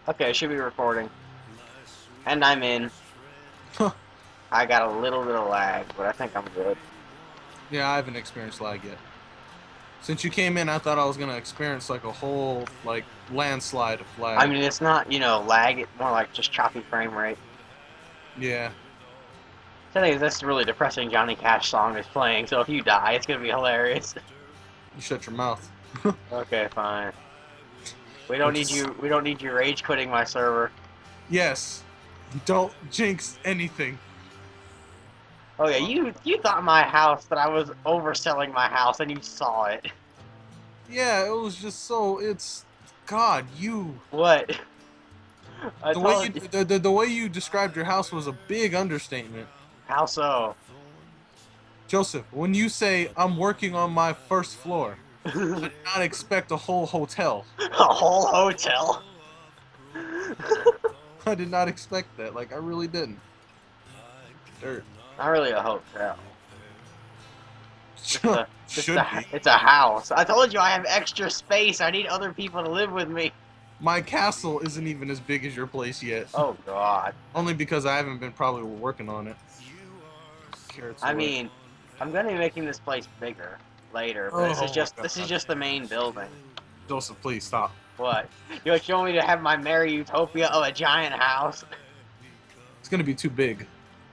Okay, should be recording. And I'm in. I got a little bit of lag, but I think I'm good. Yeah, I haven't experienced lag yet. Since you came in, I thought I was gonna experience like a whole landslide of I lag. mean, it's not, lag, it's more like just choppy frame rate. Yeah, The thing is, this really depressing Johnny Cash song is playing, so if you die, it's gonna be hilarious. you shut your mouth. Okay, fine. We don't Which need is you, we don't need you rage quitting my server. yes. Don't jinx anything. Oh yeah, you thought my house, that I was overselling my house, and you saw it. Yeah, it was just so. It's God. You What? I the way you told you. the way you described your house was a big understatement. How so? Joseph, when you say I'm working on my first floor, I A did not expect a whole hotel. whole hotel? I did not expect that. Like I really didn't. Dirt. Not really a hotel. Just a, just Should a, be. it's a house. I told you I have extra space. I need other people to live with me. My castle isn't even as big as your place yet. Oh God. Only because I haven't been probably working on it. Carrots I away. mean, I'm gonna be making this place bigger later, but Oh my this is god. just the main building. Joseph, please stop. What? You want me to have my merry utopia of a giant house? It's gonna be too big.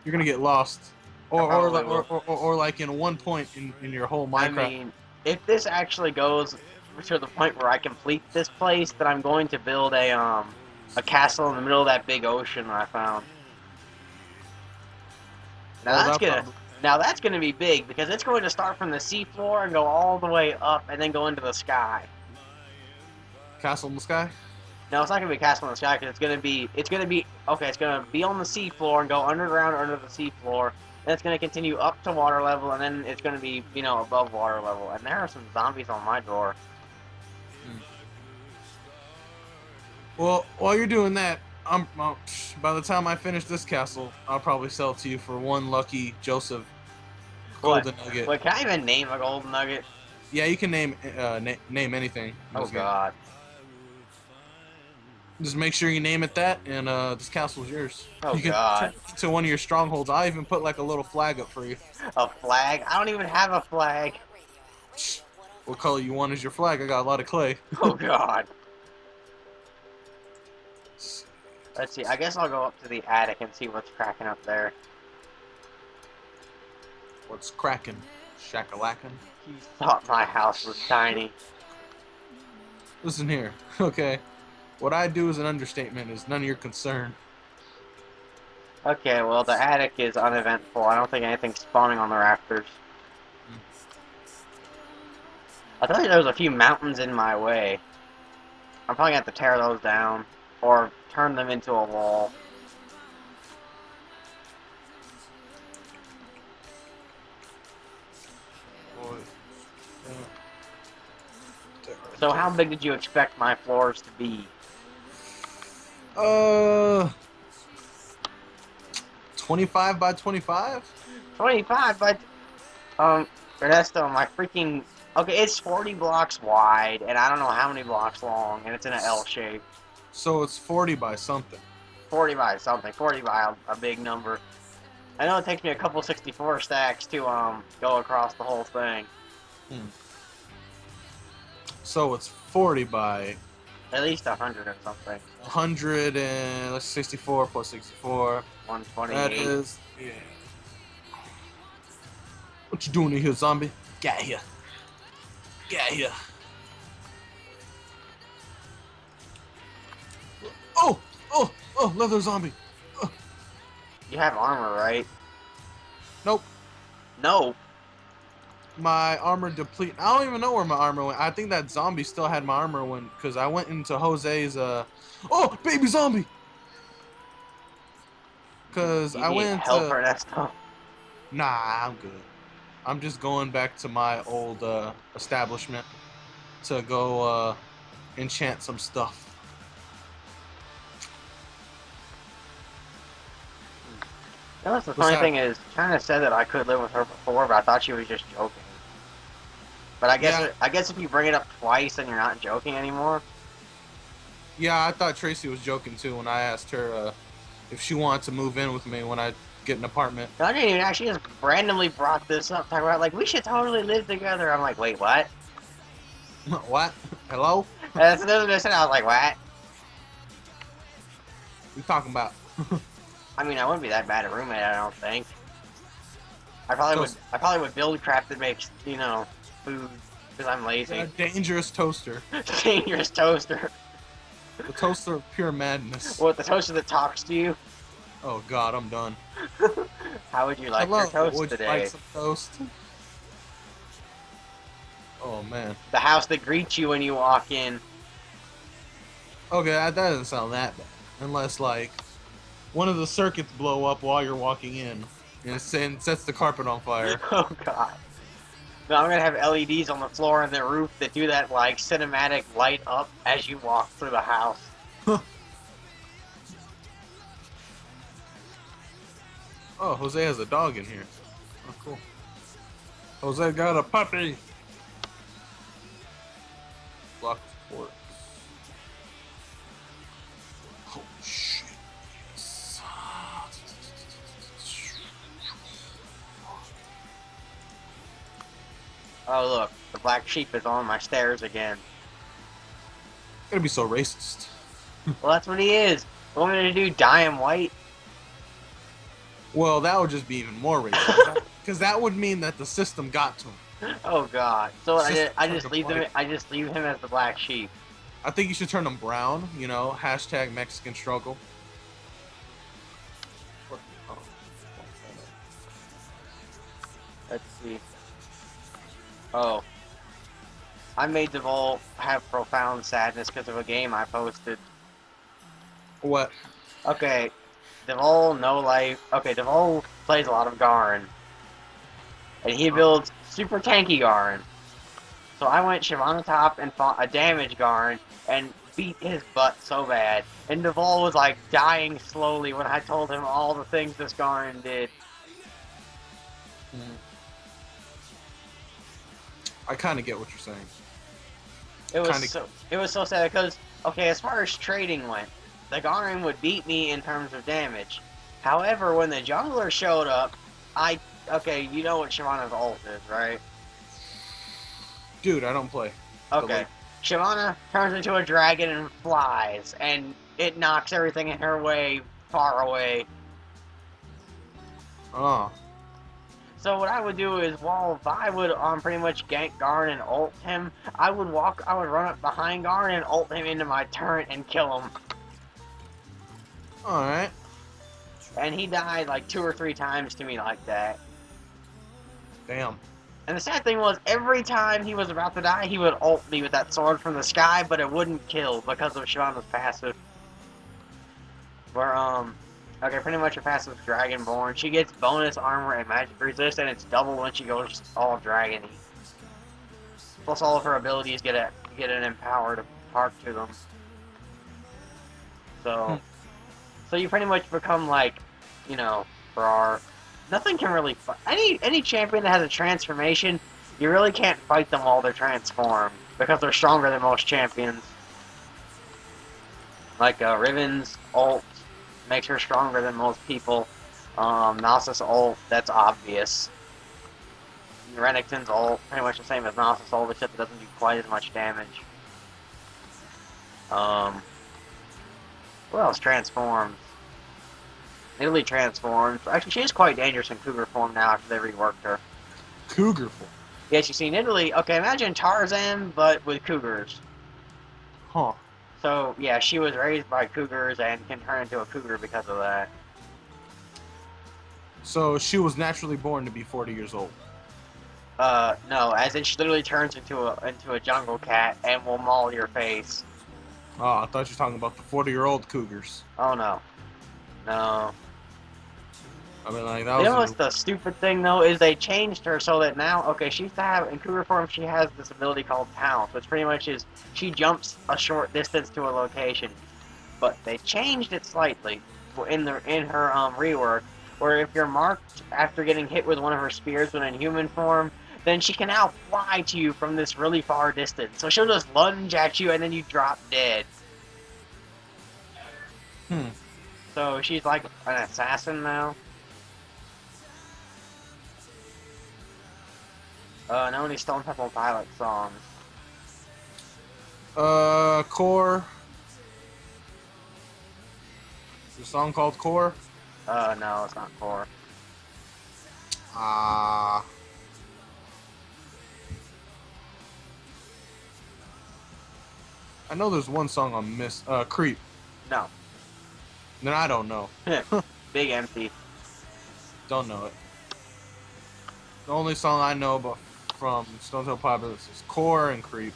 You're gonna get lost. I Or probably like will. or like in one point in your whole I Minecraft. mean, if this actually goes to the point where I complete this place, then I'm going to build a castle in the middle of that big ocean I found. Now Well, that's that gonna probably now that's gonna be big because it's going to start from the seafloor and go all the way up and then go into the sky. castle in the sky. No, it's not gonna be a castle in the sky because it's gonna be on the seafloor and go underground under the seafloor. Then it's gonna continue up to water level and then it's gonna be above water level. And there are some zombies on my door. Hmm. Well, while you're doing that, by the time I finish this castle, I'll probably sell it to you for one lucky Joseph What? golden nugget. Wait, can I even name a golden nugget? Yeah, you can name anything in Oh this game. God. Just make sure you name it that, and this castle's yours. Oh You can turn God. it to one of your strongholds. I even put like a little flag up for you. A flag? I don't even have a flag. What color you want as your flag? I got a lot of clay. Oh God. Let's see. I guess I'll go up to the attic and see what's cracking up there. What's cracking? Shakalackin'? You thought my house was tiny. Listen here, okay? What I do is an understatement. Is none of your concern. Okay, well the attic is uneventful. I don't think anything's spawning on the rafters. I thought there was a few mountains in my way. I'm probably gonna have to tear those down or turn them into a wall. Boy. So how big did you expect my floors to be? 25 by 25? 25, but Ernesto, my freaking okay, it's 40 blocks wide and I don't know how many blocks long, and it's in an L shape. So it's 40 by something. 40 by something, 40 by a big number. I know it takes me a couple 64 stacks to go across the whole thing. Hmm. So it's 40 by At least 100 or something. 100 and let's 64 plus 64. 128. That is. Yeah. What you doing in here, zombie? Get here. Get here. Oh! Oh! Oh! Leather zombie. You have armor, right? Nope. No. My armor deplete. I don't even know where my armor went. I think that zombie still had my armor when, because I went into Jose's. Oh, baby zombie. Because You I need went help, into. Ernesto. Nah, I'm good. I'm just going back to my old establishment to go enchant some stuff. You know, that's the What's funny that? thing is, China said that I could live with her before, but I thought she was just joking. But Yeah. I guess if you bring it up twice, then you're not joking anymore. Yeah, I thought Tracy was joking too when I asked her if she wanted to move in with me when I get an apartment. No, I didn't even actually just randomly brought this up, talking about like we should totally live together. I'm like, wait, what? What? Hello? That's what I said. I was like, what? We talking about? I mean, I wouldn't be that bad a roommate. I don't think. I probably would. Toast. I probably would build crap that makes food because I'm lazy. A dangerous toaster. Dangerous toaster. The toaster of pure madness. What, the toaster that talks to you? Oh God, I'm done. How would you like Hello, your toast would you today? like some toast? Oh man. The house that greets you when you walk in. Okay, that doesn't sound that bad. Unless like one of the circuits blow up while you're walking in and sets the carpet on fire. Oh God. No, I'm gonna have LEDs on the floor and the roof that do that like cinematic light up as you walk through the house. Oh, Jose has a dog in here. Oh, cool. Jose got a puppy. Block sports. Oh shit. Yes. Oh look, the black sheep is on my stairs again. Gonna be so racist. Well, that's what he is. What want me to do? Dye him white? Well, that would just be even more racist. Because that would mean that the system got to him. Oh God. So I just System leave them. white. I just leave him as the black sheep. I think you should turn them brown, you know, hashtag Mexican struggle. Let's see. Oh. I made Devol have profound sadness because of a game I posted. What? Okay. Devol, no life. Okay, Devol plays a lot of Garen. And he builds super tanky Garen. So I went Shyvana top and fought a damage Garen and beat his butt so bad. And Devol was like dying slowly when I told him all the things this Garen did. I kind of get what you're saying. It was so sad because, okay, as far as trading went, the Garen would beat me in terms of damage. However, when the jungler showed up, okay, you know what Shyvana's ult is, right? Dude, I don't play. Okay. Shyvana turns into a dragon and flies, and it knocks everything in her way far away. Oh. So what I would do is, while Vi would pretty much gank Garen and ult him, I would run up behind Garen and ult him into my turret and kill him. Alright. And he died like 2 or 3 times to me like that. Damn. And the sad thing was, every time he was about to die, he would ult me with that sword from the sky, but it wouldn't kill because of Shyvana's passive. Where, okay, pretty much her passive is Dragonborn. She gets bonus armor and magic resist, and it's double when she goes all dragony. Plus all of her abilities get an empowered part to them. So, so you pretty much become like, you know, for our... Nothing can really fight. Any champion that has a transformation, you really can't fight them while they're transformed because they're stronger than most champions. Like Riven's ult makes her stronger than most people. Nasus ult, that's obvious. Renekton's ult, pretty much the same as Nasus ult, except it doesn't do quite as much damage. What else transforms? Italy transforms. Actually, she is quite dangerous in cougar form now after they reworked her. Cougar form? Yeah, she's seen Italy. Okay, imagine Tarzan, but with cougars. Huh. So, yeah, she was raised by cougars and can turn into a cougar because of that. So she was naturally born to be 40 years old. No, as in she literally turns into a jungle cat and will maul your face. Oh, I thought you were talking about the 40-year-old cougars. Oh, no. No. I mean, like, that You was... know what's the stupid thing, though, is they changed her so that now, okay, she used to have, in cougar form, she has this ability called Pounce, which pretty much is, she jumps a short distance to a location. But they changed it slightly in her rework, where if you're marked after getting hit with one of her spears when in human form, then she can now fly to you from this really far distance. So she'll just lunge at you and then you drop dead. Hmm. So she's like an assassin now. Know any Stone Temple Pilots songs? Core. There's a song called Core. No, it's not Core. Ah. I know there's one song on Creep. No. Then I don't know. Big Empty. Don't know it. The only song I know about from Stone Temple Pilots is Core and Creep.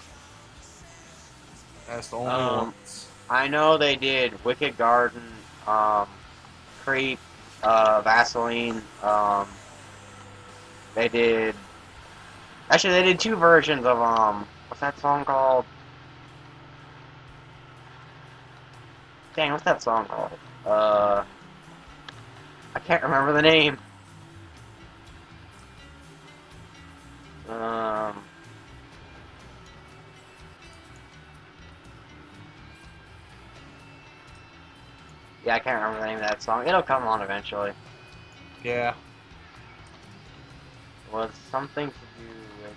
That's the only ones. I know they did Wicked Garden, Creep, Vaseline. They did. Actually, they did two versions of what's that song called? Dang, what's that song called? I can't remember the name. Yeah, I can't remember the name of that song. It'll come on eventually. Yeah. It was something to do with.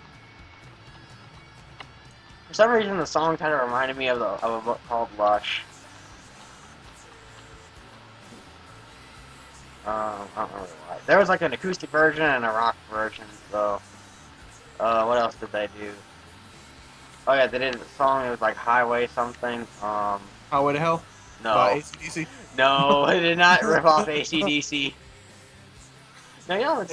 For some reason, the song kind of reminded me of a book called Lush. I don't remember why. There was like an acoustic version and a rock version. So, what else did they do? Oh yeah, they did a song. It was like Highway something. Highway to Hell? No. By AC/DC? No, it did not rip off AC/DC. No, you know,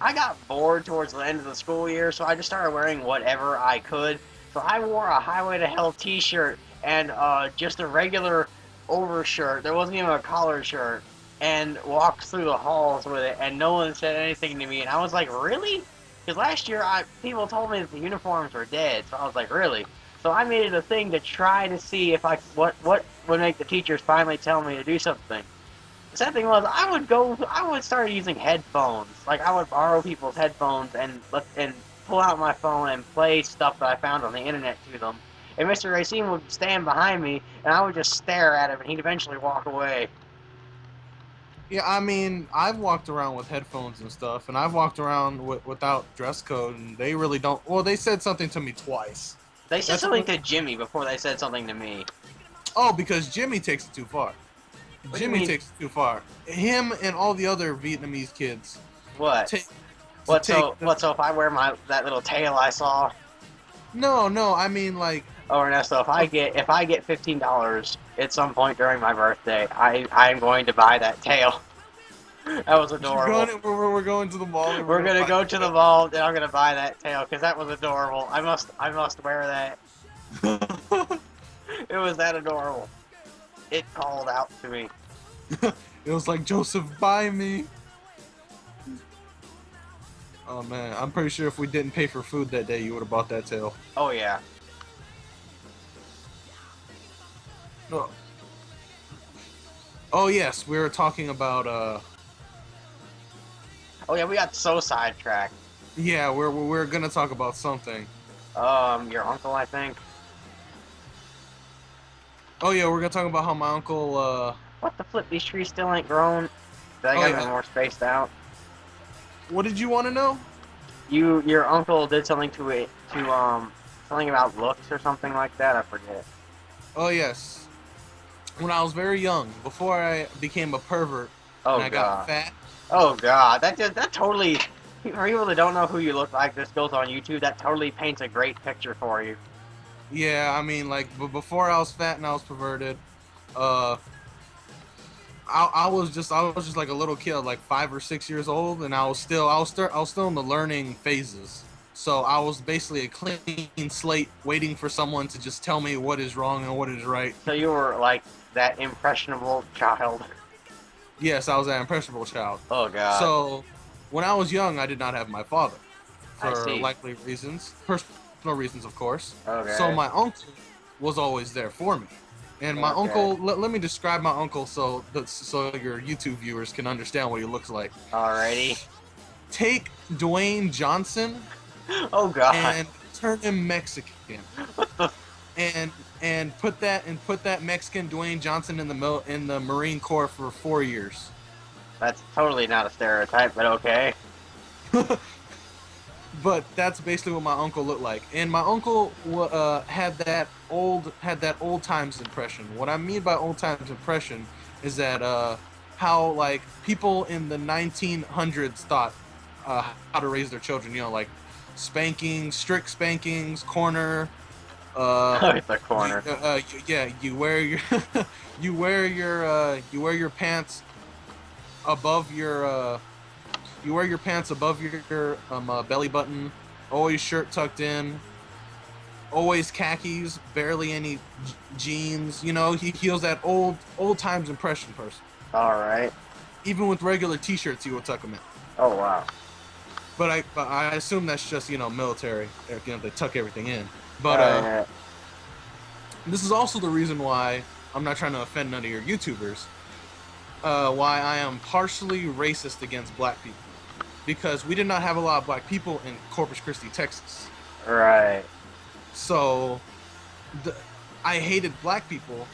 I got bored towards the end of the school year, so I just started wearing whatever I could. So I wore a Highway to Hell t-shirt and just a regular overshirt. There wasn't even a collared shirt. And walked through the halls with it, and no one said anything to me. And I was like, really? Because last year, people told me that the uniforms were dead. So I was like, really? So I made it a thing to try to see if what would make the teachers finally tell me to do something. The sad thing was, I would start using headphones. Like, I would borrow people's headphones and pull out my phone and play stuff that I found on the internet to them. And Mr. Racine would stand behind me, and I would just stare at him, and he'd eventually walk away. Yeah, I mean, I've walked around with headphones and stuff, and I've walked around without dress code, and they really don't. Well, they said something to me twice. They said something to Jimmy before they said something to me. Oh, because Jimmy takes it too far. Jimmy takes it too far. Him and all the other Vietnamese kids. What? So if I wear that little tail I saw? No, I mean like. Oh, Ernesto, if I get $15 at some point during my birthday, I'm going to buy that tail. That was adorable. We're going to the mall. We're gonna go to the mall, and I'm gonna buy that tail because that was adorable. I must wear that. It was that adorable. It called out to me. It was like, Joseph, buy me. Oh man, I'm pretty sure if we didn't pay for food that day, you would have bought that tail. Oh yeah. No. Oh yes, we were talking about Oh yeah, we got so sidetracked. Yeah, we're gonna talk about something. Your uncle, I think. Oh yeah, we're gonna talk about how my uncle What the flip? These trees still ain't grown. They got them more spaced out. What did you want to know? Your uncle did something to it something about looks or something like that. I forget. Oh yes. When I was very young, before I became a pervert, and I got fat. Oh god, that totally. For people that don't know who you look like, this goes on YouTube. That totally paints a great picture for you. Yeah, I mean, like, before I was fat and I was perverted, I was just like a little kid, like 5 or 6 years old, and I was still in the learning phases. So I was basically a clean slate, waiting for someone to just tell me what is wrong and what is right. So you were like that impressionable child. Yes, I was that impressionable child. Oh god. So when I was young, I did not have my father for likely reasons, personal reasons, of course. Okay. So my uncle was always there for me. And my uncle, let me describe my uncle so your YouTube viewers can understand what he looks like. Alrighty. Take Dwayne Johnson oh god. and turn him Mexican. What the? And and put that Mexican Dwayne Johnson in the Marine Corps for 4 years. That's totally not a stereotype, but okay. But that's basically what my uncle looked like, and my uncle had that old times impression. What I mean by old times impression is that how like people in the 1900s thought how to raise their children. You know, like spankings, strict spankings, corner. The corner. Yeah, you wear your you wear your pants above your belly button. Always shirt tucked in. Always khakis. Barely any jeans. You know, he was that old times impression person. All right. Even with regular T-shirts, he would tuck them in. Oh wow. But I assume that's just military. You know, they tuck everything in. But this is also the reason why I'm not trying to offend none of your YouTubers. Why I am partially racist against black people. Because we did not have a lot of black people in Corpus Christi, Texas. Right. So, I hated black people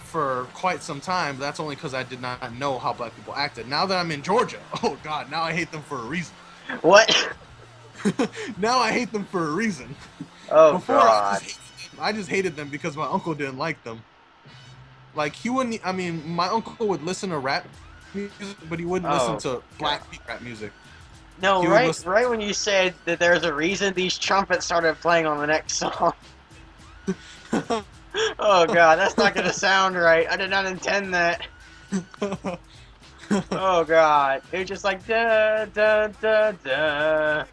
for quite some time. That's only because I did not know how black people acted. Now that I'm in Georgia, oh God, now I hate them for a reason. What? Now I hate them for a reason. Oh Before, God. I just hated them because my uncle didn't like them. Like, he wouldn't, I mean, my uncle would listen to rap music, but he wouldn't listen to black people rap music. No, right when you said that there's a reason these trumpets started playing on the next song. Oh God, that's not gonna sound right. I did not intend that. Oh God, it was just like da da da da.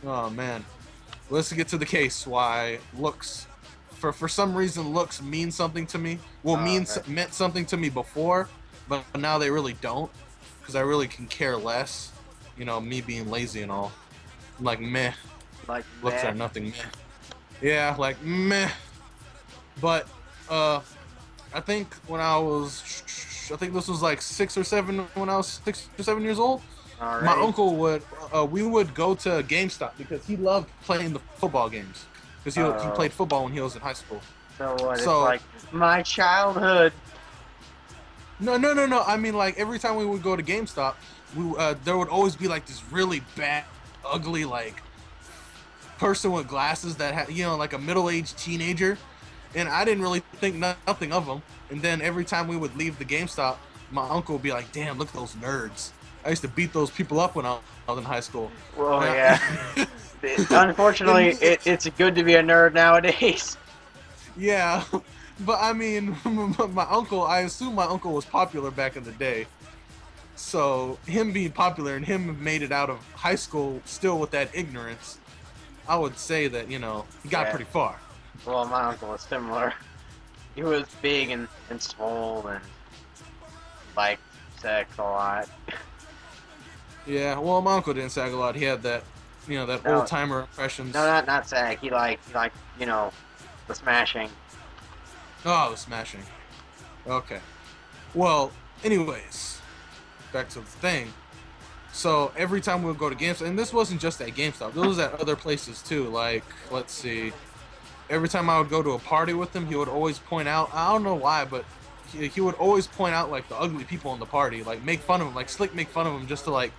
Oh man, let's get to the case. Why looks, for some reason, looks mean something to me. Well, meant something to me before, but now they really don't, because I really can care less. You know, me being lazy and all. Like, meh. Like, looks are nothing, meh. Yeah, like, meh. But, I think when I think this was like 6 or 7, when I was 6 or 7 years old. Alright. My uncle we would go to GameStop because he loved playing the football games. Because he played football when he was in high school. So what, it's like my childhood. No. I mean, like, every time we would go to GameStop, there would always be like this really bad, ugly, like, person with glasses that had, you know, like a middle-aged teenager, and I didn't really think nothing of them. And then every time we would leave the GameStop, my uncle would be like, "Damn, look at those nerds." I used to beat those people up when I was in high school. Well, yeah. Unfortunately, it's good to be a nerd nowadays. Yeah, but I mean, I assume my uncle was popular back in the day. So, him being popular and him made it out of high school still with that ignorance, I would say that, you know, he got pretty far. Well, my uncle was similar. He was big and swole and liked sex a lot. Yeah, well, my uncle didn't sag a lot. He had that, you know, that old-timer impressions. No, not sag. He liked, you know, the smashing. Oh, the smashing. Okay. Well, anyways, back to the thing. So every time we would go to GameStop, and this wasn't just at GameStop, this was at other places too. Like, let's see, every time I would go to a party with him, he would always point out, I don't know why, but he would always point out like the ugly people in the party, like make fun of him, like slick make fun of him just to like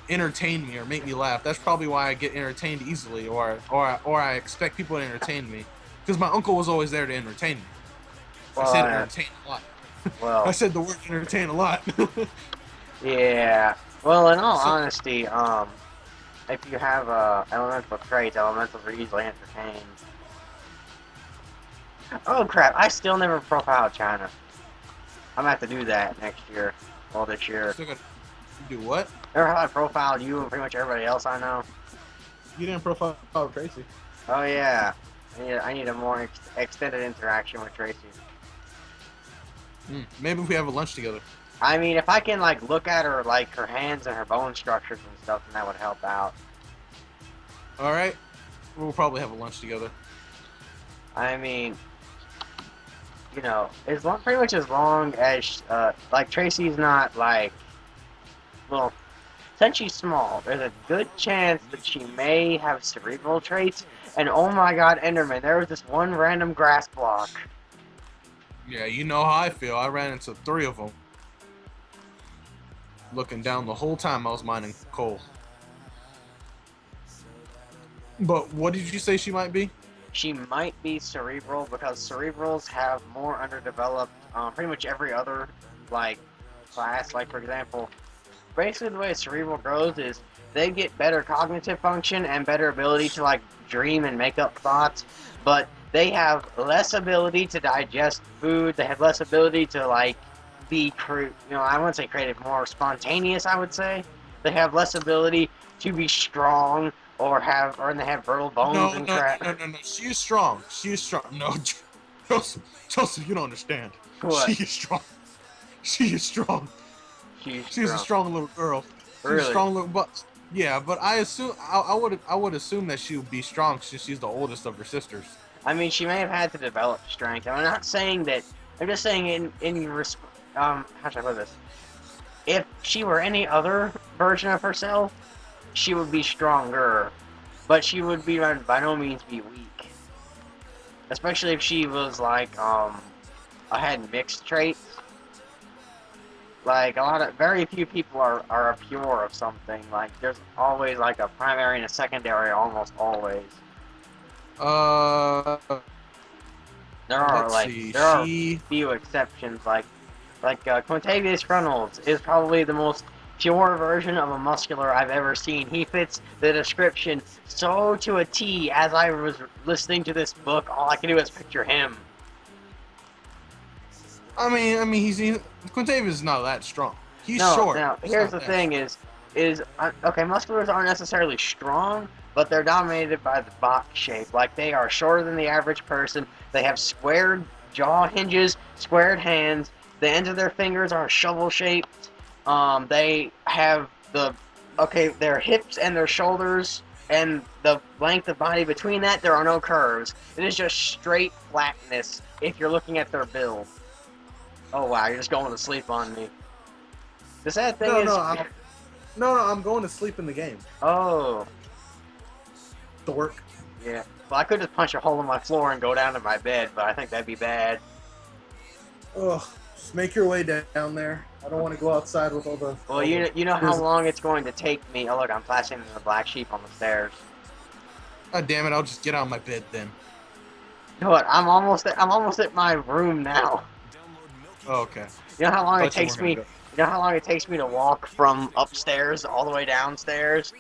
entertain me or make me laugh. That's probably why I get entertained easily, or I expect people to entertain me, because my uncle was always there to entertain me. Well, I said entertain a lot. Well, I said the word entertain a lot. Yeah. Well, in all honesty, if you have elemental traits, elementals are easily entertained. Oh crap! I still never profiled China. I'm gonna have to do that next year. Well, this year. Still gotta do what? Remember how I profiled you and pretty much everybody else I know? You didn't profile Tracy. Oh yeah. I need a more extended interaction with Tracy. Maybe if we have a lunch together. I mean, if I can like look at her like her hands and her bone structures and stuff, then that would help out. All right, we'll probably have a lunch together. I mean, you know, pretty much as long as like Tracy's not like, well, since she's small, there's a good chance that she may have cerebral traits. And oh my god, Enderman, there was this one random grass block. Yeah, you know how I feel. I ran into 3 of them. Looking down the whole time I was mining coal. But what did you say she might be? She might be cerebral because cerebrals have more underdeveloped, pretty much every other, like, class. Like, for example, basically the way a cerebral grows is they get better cognitive function and better ability to, like, dream and make up thoughts, but they have less ability to digest food. They have less ability to, like, be I wouldn't say creative, more spontaneous, I would say. They have less ability to be strong or they have brittle bones No, and no, crap. no, no, no, no. She is strong. She is strong. No, Joseph, you don't understand. What? She is strong. She is strong. She's a strong little girl. She's Really? a strong little, but yeah, but I would assume that she would be strong since she's the oldest of her sisters. I mean, she may have had to develop strength. I'm not saying that. I'm just saying how should I put this? If she were any other version of herself, she would be stronger, but she would be by no means be weak. Especially if she was like had mixed traits. Like very few people are pure of something. Like there's always like a primary and a secondary, almost always. Uh, There are few exceptions. Like Quintavious Reynolds is probably the most pure version of a muscular I've ever seen. He fits the description so to a T. As I was listening to this book, all I could do was picture him. I mean, Quintavious is not that strong. He's No, short. now here's the thing: okay, musculars aren't necessarily strong, but they're dominated by the box shape. Like they are shorter than the average person. They have squared jaw hinges, squared hands. The ends of their fingers are shovel shaped. They have their hips and their shoulders and the length of body between that. There are no curves. It is just straight flatness if you're looking at their build. Oh wow, you're just going to sleep on me. The sad thing is... I'm going to sleep in the game. Oh. Dork. Yeah. Well, I could just punch a hole in my floor and go down to my bed, but I think that'd be bad. Ugh. Just make your way down there. I don't want to go outside with all the... Well, you know how long it's going to take me... Oh, look, I'm flashing the black sheep on the stairs. God damn it, I'll just get out of my bed then. You know what? I'm almost at my room now. Oh, okay. You know how long it takes me... You know how long it takes me to walk from upstairs all the way downstairs?